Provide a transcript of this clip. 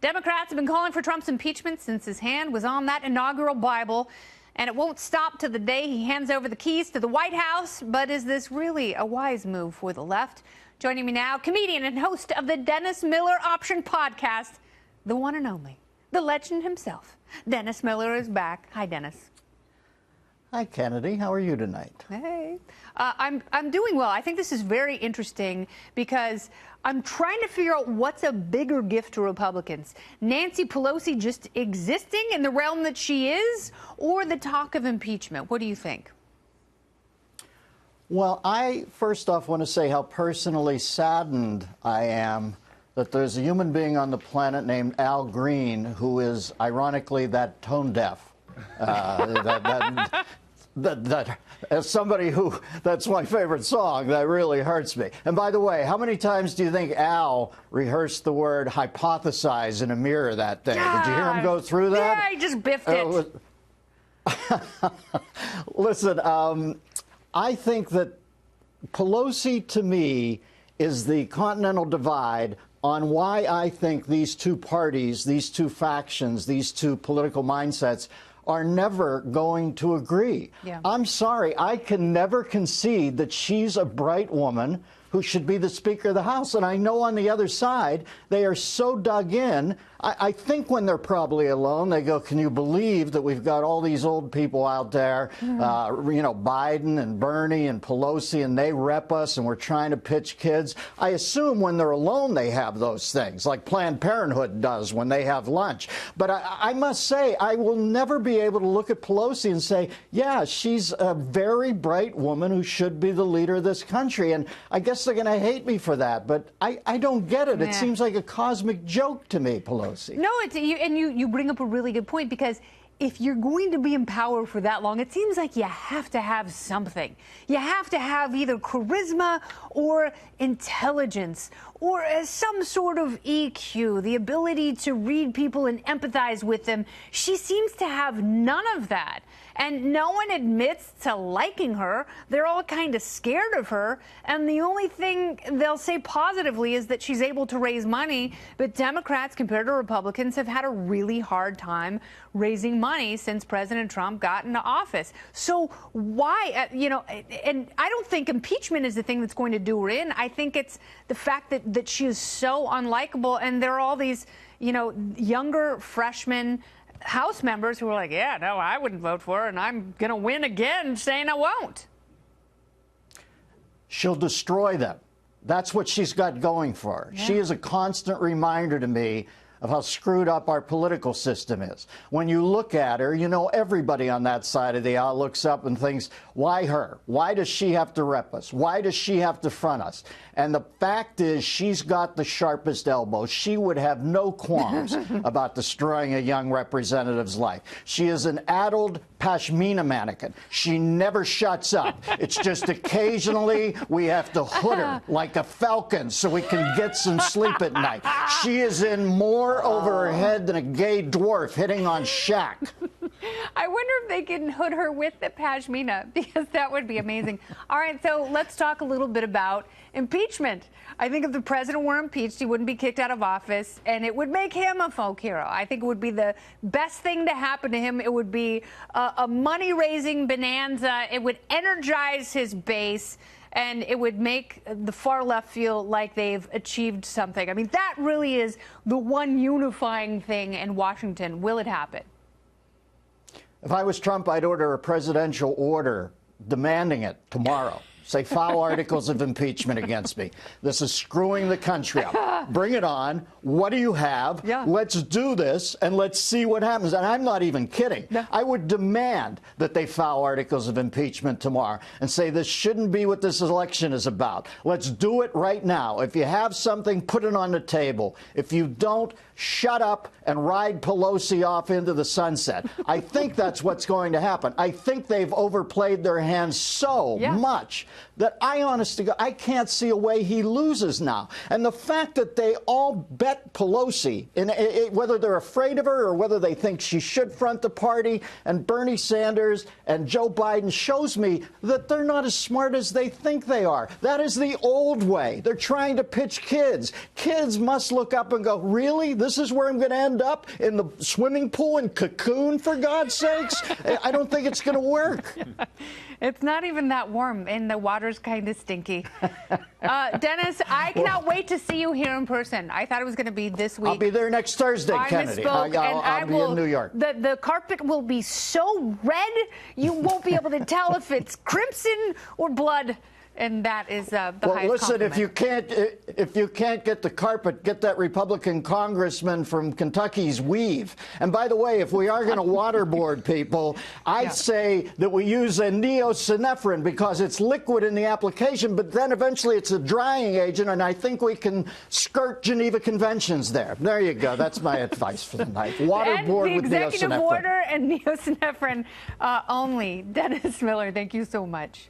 Democrats have been calling for Trump's impeachment since his hand was on that inaugural Bible, and it won't stop till the day he hands over the keys to the White House. But is this really a wise move for the left? Joining me now, comedian and host of the Dennis Miller Option podcast, the one and only, the legend himself. Dennis Miller is back. Hi, Dennis. Hi, Kennedy. How are you tonight? Hey. I'm doing well. I think this is very interesting because I'm trying to figure out what's a bigger gift to Republicans. Nancy Pelosi just existing in the realm that she is, or the talk of impeachment? What do you think? Well, I first off want to say how personally saddened I am that there's a human being on the planet named Al Green who is, ironically, that tone deaf. That as somebody who, that's my favorite song, that really hurts me. And by the way, how many times do you think Al rehearsed the word hypothesize in a mirror that day? Did you hear him go through that? Yeah, he just biffed it. Listen, I think that Pelosi, to me, is the Continental Divide on why I think these two parties, these two factions, these two political mindsets are never going to agree. Yeah. I'm sorry, I can never concede that she's a bright woman who should be the Speaker of the House. And I know on the other side, they are so dug in. I think when they're probably alone, they go, can you believe that we've got all these old people out there, Biden and Bernie and Pelosi, and they rep us, and we're trying to pitch kids. I assume when they're alone, they have those things, like Planned Parenthood does when they have lunch. But I must say, I will never be able to look at Pelosi and say, yeah, she's a very bright woman who should be the leader of this country. And I guess they're going to hate me for that, but I don't get it. Yeah. It seems like a cosmic joke to me, Pelosi. No, you bring up a really good point, because if you're going to be in power for that long, it seems like you have to have something. You have to have either charisma or intelligence or some sort of EQ, the ability to read people and empathize with them. She seems to have none of that. And no one admits to liking her. They're all kind of scared of her. And the only thing they'll say positively is that she's able to raise money. But Democrats, compared to Republicans, have had a really hard time raising money since President Trump got into office. So why, and I don't think impeachment is the thing that's going to do her in. I think it's the fact that she is so unlikable. And there are all these, younger freshmen House members who are like, yeah, no, I wouldn't vote for her, and I'm going to win again saying I won't. She'll destroy them. That's what she's got going for her. Yeah. She is a constant reminder to me of how screwed up our political system is. When you look at her, everybody on that side of the aisle looks up and thinks, why her? Why does she have to rep us? Why does she have to front us? And the fact is, she's got the sharpest elbow. She would have no qualms about destroying a young representative's life. She is an addled pashmina mannequin. She never shuts up. It's just occasionally we have to hood her like a falcon so we can get some sleep at night. She is in more over her head than a gay dwarf hitting on Shaq. I wonder if they can hood her with the pashmina, because that would be amazing. All right, so let's talk a little bit about impeachment. I think if the president were impeached, he wouldn't be kicked out of office, and it would make him a folk hero. I think it would be the best thing to happen to him. It would be a money-raising bonanza. It would energize his base, and it would make the far left feel like they've achieved something. I mean, that really is the one unifying thing in Washington. Will it happen? If I was Trump, I'd order a presidential order demanding it tomorrow. Say, file articles of impeachment against me. This is screwing the country up. Bring it on. What do you have? Yeah. Let's do this, and let's see what happens. And I'm not even kidding. No. I would demand that they file articles of impeachment tomorrow and say this shouldn't be what this election is about. Let's do it right now. If you have something, put it on the table. If you don't, shut up and ride Pelosi off into the sunset. I think that's what's going to happen. I think they've overplayed their hands so much that I can't see a way he loses now. And the fact that they all bet Pelosi, whether they're afraid of her or whether they think she should front the party, and Bernie Sanders and Joe Biden, shows me that they're not as smart as they think they are. That is the old way. They're trying to pitch kids. Kids must look up and go, really? This is where I'm going to end up? In the swimming pool in Cocoon, for God's sakes? I don't think it's going to work. It's not even that warm, and the water's kind of stinky. Dennis, I cannot wait to see you here in person. I thought it was going to be this week. I'll be there next Thursday, Kennedy. I'll be in New York. The carpet will be so red, you won't be able to tell if it's crimson or blood. And that is the highest listen, compliment. if you can't get the carpet, get that Republican congressman from Kentucky's weave. And by the way, if we are going to waterboard people, I'd say that we use a neosynephrine because it's liquid in the application, but then eventually it's a drying agent, and I think we can skirt Geneva Conventions there. There you go. That's my advice for the night. Waterboard with neosynephrine. Executive order and neosynephrine only. Dennis Miller, thank you so much.